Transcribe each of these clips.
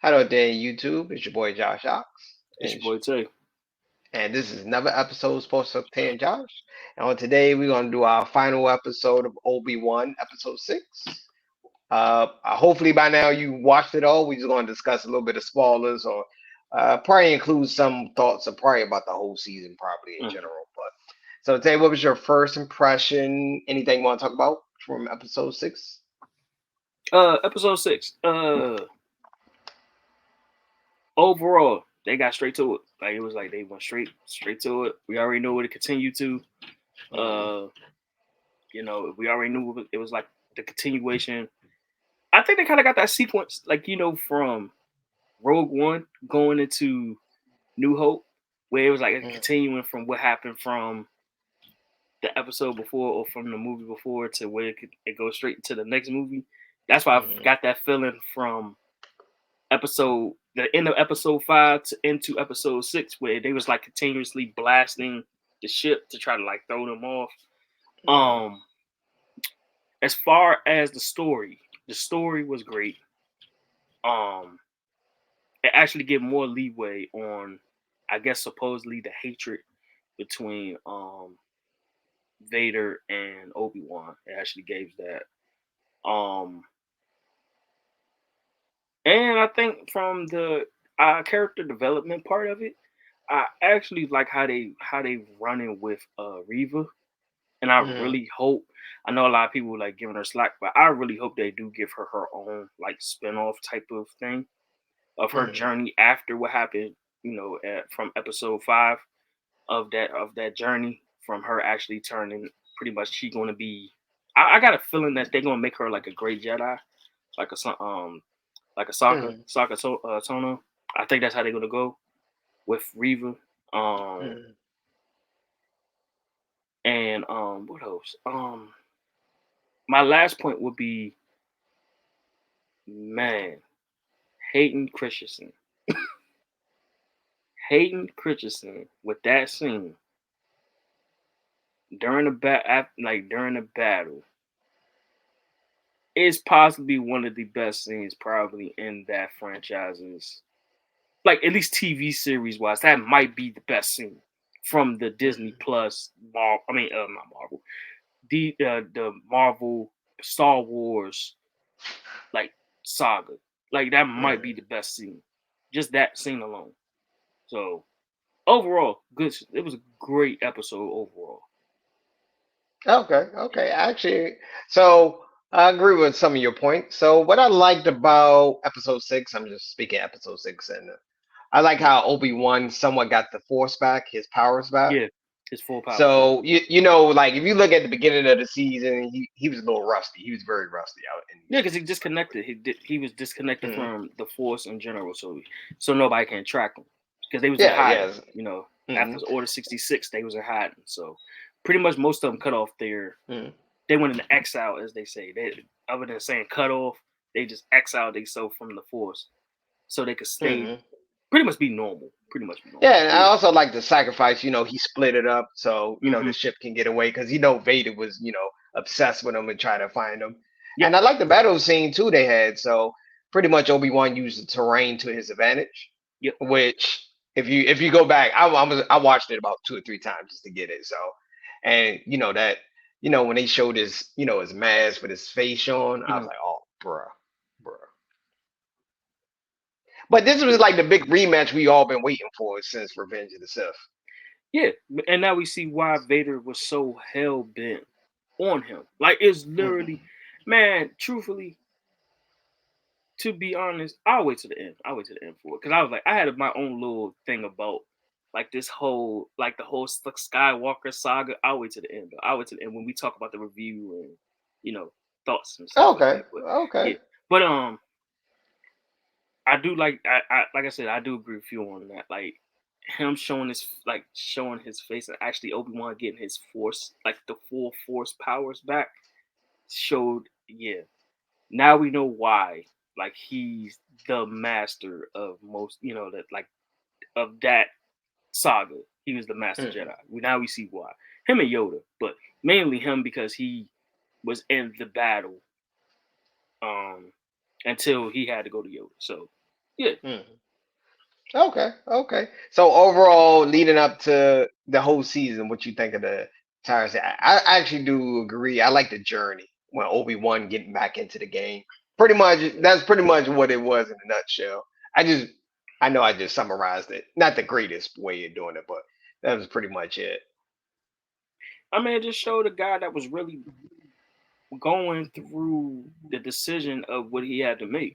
Hello there, YouTube. It's your boy Josh Ox, It's and, your boy Tay. and this is another episode of Sports of Tay and Josh. And on today, we're gonna do our final episode of Obi Wan, episode 6. Hopefully by now you watched it all. We're just gonna discuss a little bit of spoilers, or probably include some thoughts, or probably about the whole season, probably in Mhm. general. But so, Tay, what was your first impression? Anything you want to talk about from episode 6? Episode 6. Overall, they got straight to it. Like it was like they went straight to it. We already know what it continued to. Mm-hmm. Uh, we already knew it was like the continuation. I think they kind of got that sequence, like from Rogue One going into New Hope, where it was like a continuing from what happened from the episode before or from the movie before to where it goes straight into the next movie. That's why I Mm-hmm. got that feeling from the end of episode 5 to into episode 6, where they was like continuously blasting the ship to try to like throw them off. Um, as far as the story was great. Um, it actually gave more leeway on, I guess, supposedly the hatred between Vader and Obi Wan. It actually gave that. Um, and I think from the character development part of it, I actually like how they running with Reva, and I Mm-hmm. really hope. I know a lot of people like giving her slack, but I really hope they do give her her own like spinoff type of thing of her Mm-hmm. journey after what happened. From episode 5 of that journey from her actually turning pretty much she going to be. I got a feeling that they're gonna make her like a great Jedi, like like a Mm-hmm. Sokka Tono. I think that's how they're gonna go with Reva. Um, Mm-hmm. and what else? My last point would be, man, Hayden Christensen. Hayden Christensen with that scene during during the battle is possibly one of the best scenes probably in that franchise's, like at least TV series wise. That might be the best scene from the Disney Plus. Not Marvel. The Marvel Star Wars like saga. Like that might be Mm-hmm. the best scene. Just that scene alone. So overall, good. It was a great episode overall. Okay, okay. Actually, so I agree with some of your points. So what I liked about episode 6, I'm just speaking episode 6, and I like Mhm. how Obi-Wan somewhat got the force back, his powers back. Yeah, his full powers. Yeah, So like if you look at the beginning of the season, he was a little rusty. He was very rusty out in yeah, these because he scenes. disconnected. He was disconnected Hmm. from the force in general, so nobody can track him because they was in Yeah, hiding. yes. After Hmm. Order 66, they was in hiding. So pretty much most of them cut off their. Hmm. They went into exile, as they say. They other than saying cut off, they just exiled themselves from the force so they could stay Hmm. pretty much be normal. Pretty much be normal. Yeah, and I also like the sacrifice. He split it up so Mm-hmm. the ship can get away because Vader was obsessed with him and trying to find him. Yep. And I like the battle scene too they had. So pretty much Obi-Wan used the terrain to his advantage, Yep. which if you go back, I watched it about 2 or 3 times just to get it. So, and that when they showed his mask with his face on, I was Mm-hmm. like, oh, bruh. But this was like the big rematch we all been waiting for since Revenge of the Sith. Yeah, and now we see why Vader was so hell bent on him. Like it's literally, Hmm. man. Truthfully, to be honest, I'll wait to the end. I'll wait to the end for it because I was like, I had my own little thing about like this whole like the whole Skywalker saga. I'll wait to the end. I'll wait to the end when we talk about the review and you know thoughts and stuff like Okay, that. But yeah, okay. but I do like I said, I do agree with you on that. Like him showing his face and actually Obi Wan getting his force like the full force powers back showed now we know why like he's the master of most that like of that saga. He was the master Hmm. Jedi. Now we see why. Him and Yoda, but mainly him because he was in the battle um until he had to go to Yoda. So Yeah, Mm. Okay, okay. So overall, leading up to the whole season, what you think of the entire season? I actually do agree. I like the journey when Obi-Wan getting back into the game. Pretty much, that's pretty much what it was in a nutshell. I just, I know I just summarized it. Not the greatest way of doing it, but that was pretty much it. I mean, it just showed a guy that was really going through the decision of what he had to make.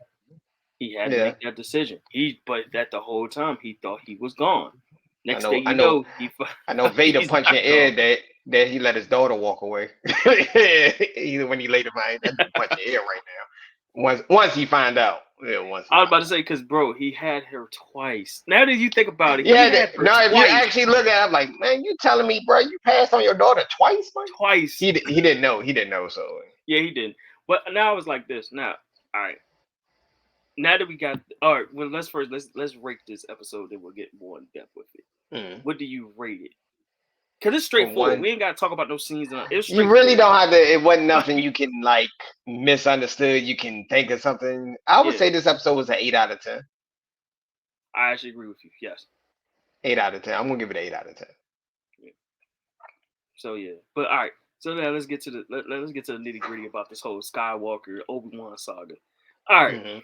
He had to Yeah, make that decision. But that the whole time he thought he was gone. I Next know, thing I you know, know, I know. Vader he's punched in not the air gone. that he let his daughter walk away. Either when he later find that dude punch in the air right now. Once he find out, yeah, once he I was find about to say, because bro, he had her twice. Now that you think about it, he Yeah, had her no. If you twice. actually look at it, I'm like, man, you telling me, bro, you passed on your daughter twice, man? Twice. He didn't know. He didn't know. So Yeah, he did. But now I was like this. Now, all right. Now that we got all right, well, let's rate this episode. Then we'll get more in depth with it. mm, What do you rate it? Because it's from straightforward. one, We ain't got to talk about no scenes. It's you really straightforward. don't have to. It wasn't nothing Like, you can like misunderstood. You can think of something. I would yeah, say this episode was an 8 out of 10. I actually agree with you. Yes. 8 out of 10. I'm gonna give it an 8 out of 10. Yeah. So yeah, but all right. So now let's get to let's get to the nitty gritty about this whole Skywalker Obi Wan saga. All right, Mm-hmm.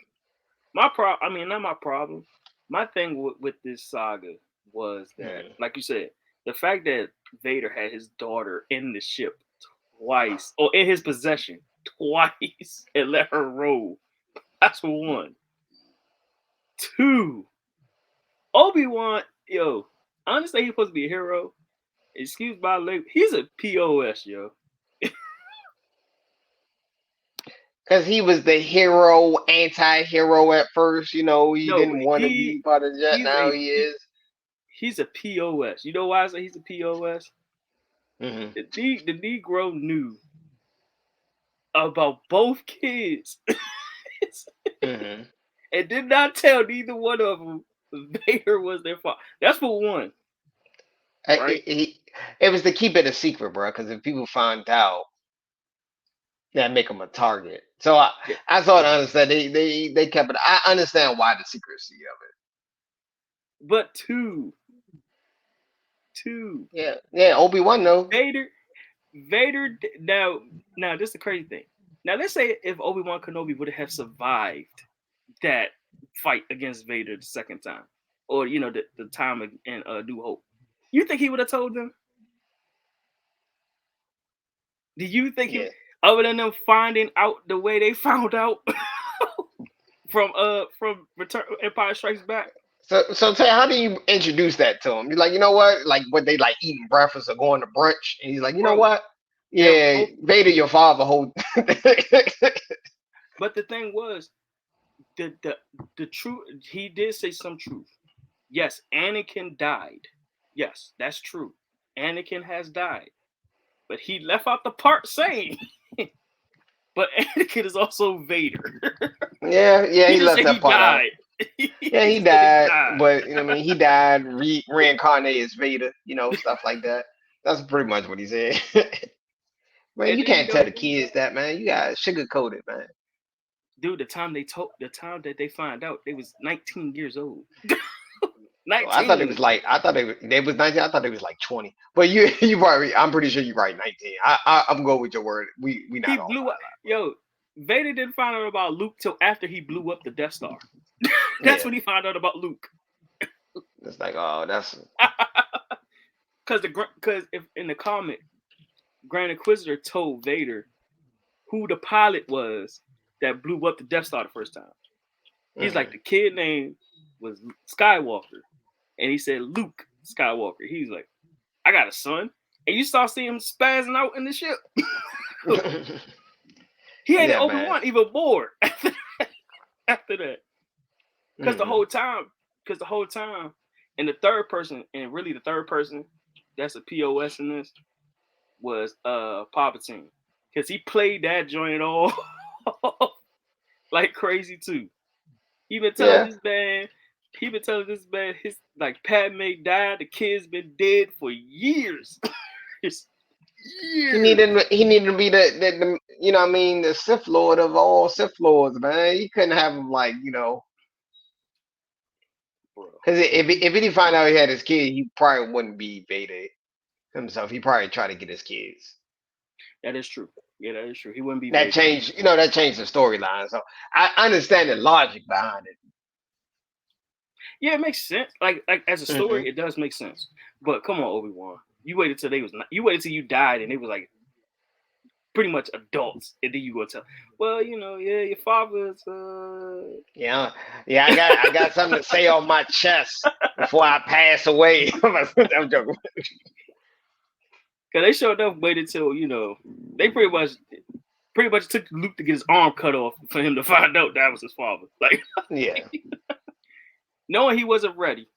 I mean, not my problem. My thing with this saga was that, Mm-hmm. like you said, the fact that Vader had his daughter in the ship twice, or in his possession twice, and let her roll. That's for one. Two, Obi Wan, yo, I understand he's supposed to be a hero. Excuse my language, he's a POS, yo. Because he was the hero, anti-hero at first. You know, he No, didn't want to be part of that. he's Now a he is. he's a POS. You know why I say he's a POS? Mm-hmm. The Negro knew about both kids Mm-hmm. and did not tell neither one of them Vader was their father. That's for one, right? It was to keep it a secret, bro. Because if people find out, that make him a target. So Yeah. I sort of understand they kept it. I understand why the secrecy of But two, it. Yeah, yeah. Obi-Wan knows. Vader, now this is the crazy thing. Now let's say if Obi Wan Kenobi would have survived that fight against Vader the second time, or the time in New Hope, you think he would have told them? Do you think he, Yeah. other than them finding out the way they found out from Return Empire Strikes Back? So Tay, how do you introduce that to him? You're like, you know what? Like, what they like eating breakfast or going to brunch, and he's like, you know Bro, what? they're Yeah, both. Vader, your father, hold. But the thing was, the truth. He did say some truth. Yes, Anakin died. Yes, that's true. Anakin has died, but he left out the part saying, "But Anakin is also Vader." Yeah, yeah, He he didn't left say that he part out. died. He Yeah, he said he died, died. but you know, what I mean, he died, reincarnated as Vader, stuff like that. That's pretty much what he said. Man, And you then can't tell the kids that, man. You got sugarcoat it, man. dude, the time that they find out, they was 19 years old. Oh, I thought it was 19. like I thought they was 19. I thought it was like 20. But you probably I'm pretty sure you're right, 19. I'm going with your word. We He not on blew up. Yo, Vader didn't find out about Luke till after he blew up the Death Star. my That's yeah. when he found out about Luke. It's like, oh, that's Because if in the comic, Grand Inquisitor told Vader who the pilot was that blew up the Death Star the first time. He's like, mm-hmm. the kid name was Skywalker, and he said Luke Skywalker. He's like, I got a son, and you start seeing him spazzing out in the ship. He hated Yeah, man. Obi-Wan even more after that. Because Mm-hmm. the whole time, and the third person, and really the third person that's a POS in this was Palpatine. Because he played that joint all like crazy too. He been telling Yeah. this man, his like Padme died, the kid's been dead for years. Years. He needed to be the what I mean, the Sith Lord of all Sith Lords, man. He couldn't have him like, bro. Because if he find out he had his kid, he probably wouldn't be Vader himself. He probably try to get his kids. That is true. Yeah, that is true. He wouldn't be That Vader. changed, that changed the storyline. So I understand the logic behind it. Yeah, it makes sense. Like as a Hmm. story, it does make sense. But come on, Obi Wan, you waited till you waited till you died, and they was like pretty much adults, and then you go tell, well, yeah, your father's. Yeah, yeah. I got something to say on my chest before I pass away. I'm joking. Cause they showed up, waited till they pretty much took Luke to get his arm cut off for him to find out that was his father. Like Yeah. knowing he wasn't ready,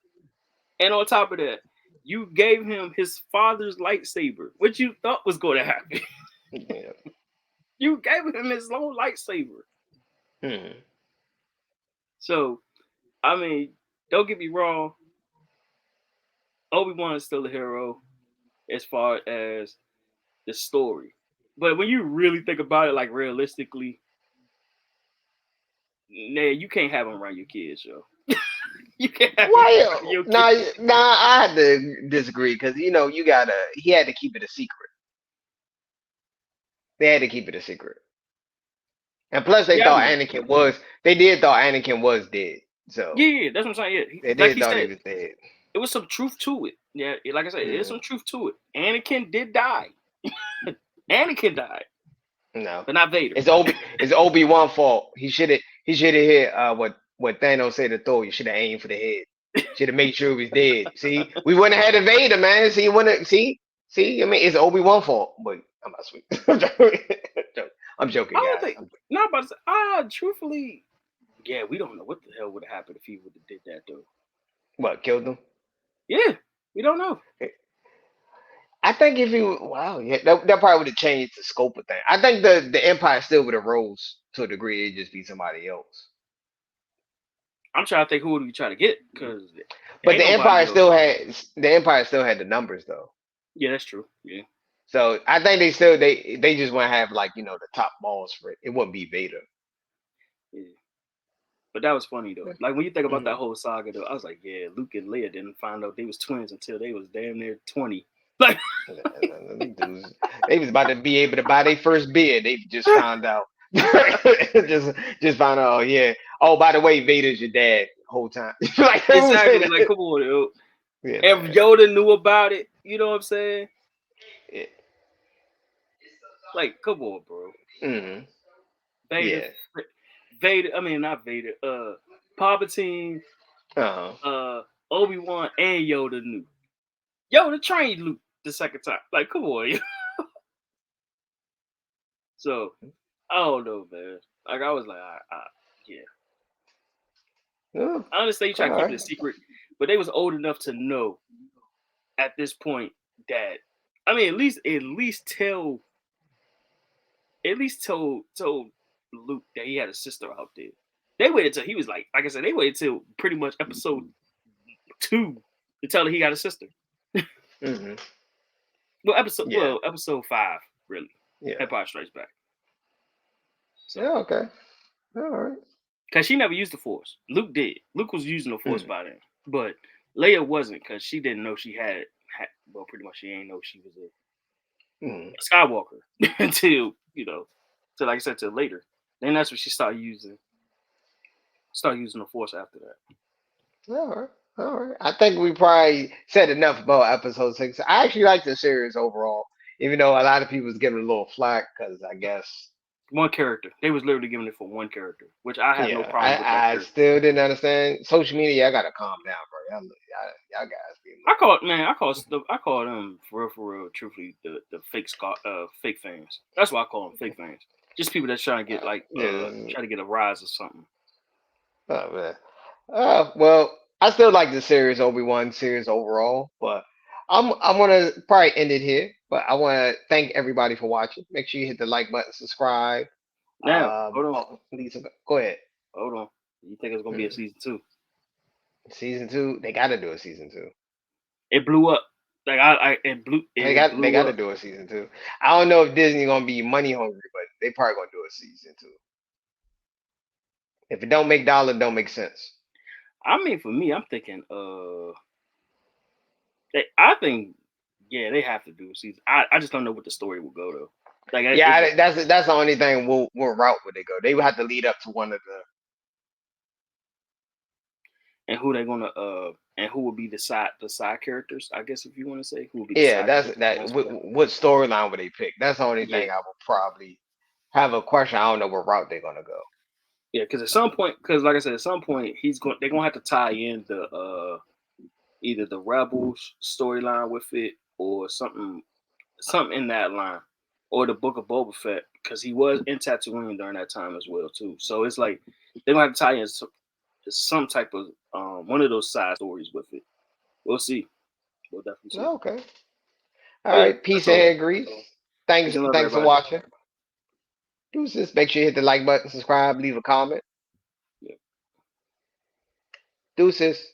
and on top of that, you gave him his father's lightsaber, which you thought was going to happen. Yeah. You gave him his own lightsaber. Hmm. So, I mean, don't get me wrong, Obi-Wan is still a hero as far as the story. But when you really think about it, like realistically, nah, you can't have him around your kids, yo. You can't have him Why? around your Nah, kids. nah. I had to disagree because you gotta. He had to keep it a secret. They had to keep it a secret. And plus, they Yeah, I thought mean, Anakin was. They did thought Anakin was dead. yeah, So yeah, that's what I'm saying. Yeah, they like did he thought he said, was dead. it was some truth to it. Yeah, like I said, there's Hmm. some truth to it. Anakin did die. Anakin died, No, but not Vader. It's Obi Wan fault. He should have hit what Thanos said to Thor. You should have aimed for the head. Should have made sure he was dead. See, we wouldn't have had a Vader, man. See, you wouldn't see. I mean, it's Obi Wan fault. But I'm not sweet. I'm joking, I don't guys. think. Not about to say. Truthfully, yeah, we don't know what the hell would have happened if he would have did that though. What killed him? Yeah, we don't know. I think if you wow, yeah, that probably would have changed the scope of things. I think the Empire still would have rose to a degree. It'd just be somebody else. I'm trying to think who would we try to get because But ain't nobody else. The Empire still had the numbers though. Yeah, that's true. Yeah. So I think they just want to have like the top balls for it. It wouldn't be Vader. Yeah. But that was funny though. Like when you think about that Mhm. whole saga though, I was like, yeah, Luke and Leia didn't find out they was twins until they was damn near 20. Like Them dudes, they was about to be able to buy their first beer. They just found out. just found out. Oh yeah. Oh, by the way, Vader's your dad. The whole time. Like who said exactly. Like that? come on, yo. Yeah, If man. Yoda knew about it, you know what I'm saying? Yeah. Like, come on, bro. Hmm. Vader, Yeah. Vader. I mean, not Vader. Palpatine, Uh huh. uh, Obi Wan, and Yoda knew. Yoda trained Luke the second time. Like, come on, yo. So I don't know, man. Like, I was like, yeah. Yeah. I understand you All try to keep it a right. secret, but they was old enough to know at this point that I mean, at least told Luke that he had a sister out there. They waited till he was like I said, they waited till pretty much episode 2 to tell her he got a sister. Hmm. Yeah. Episode 5 really. Yeah. Empire Strikes Back. So Yeah. Okay. All right. because she never used the Force, Luke did. Luke was using the Force Mm. by then, but Leia wasn't because she didn't know she had. Well, pretty much she ain't know she was Mm. a Skywalker until till like I said, till later. Then that's when she started using the Force after that. All right. All right. I think we probably said enough about episode 6. I actually like the series overall, even though a lot of people was giving it a little flack because I guess, One character. They was literally giving it for one character, which I have no yeah, problem with that I character. still didn't understand social media. Y'all gotta calm down, bro. Y'all guys be I moving. call it, man. I call them for real. Truthfully, the fake fans. That's why I call them fake fans. Just people that's trying to get Yeah. try to get a rise or something. Oh man. Well, I still like the series Obi-Wan series overall, but I'm gonna probably end it here. But I want to thank everybody for watching. Make sure you hit the like button, subscribe. Now, hold on, Lisa, go ahead. hold on. You think it's gonna be a Mm. season 2? Season 2, they got to do a season 2. It blew up. Like it They blew got to up. do a season 2. I don't know if Disney gonna be money hungry, but they probably gonna do a season 2. If it don't make dollar, it don't make sense. I mean, for me, I'm thinking, I think, yeah, they have to do a season. I just don't know what the story will go though. Like, Yeah, that's the only thing. What route would they go? They would have to lead up to one of the. and who they're gonna and who will be the side characters? I guess if you want to say who will be the Yeah, side that's characters. that. What storyline would they pick? That's the only Yeah, thing I would probably have a question. I don't know what route they're gonna go. yeah, because at some point, because like I said, at some point they're gonna have to tie in the either the rebels storyline with it or something in that line, or the Book of Boba Fett because he was in Tatooine during that time as well too. So it's like they're gonna have to tie in some type of one of those side stories with it. We'll see. We'll definitely see. Okay. All Oh yeah, right. Peace that's and all. hair grease. Peace Thanks. and love, Thanks for everybody. watching. Deuces. Make sure you hit the like button, subscribe, leave a comment. Yeah. Deuces.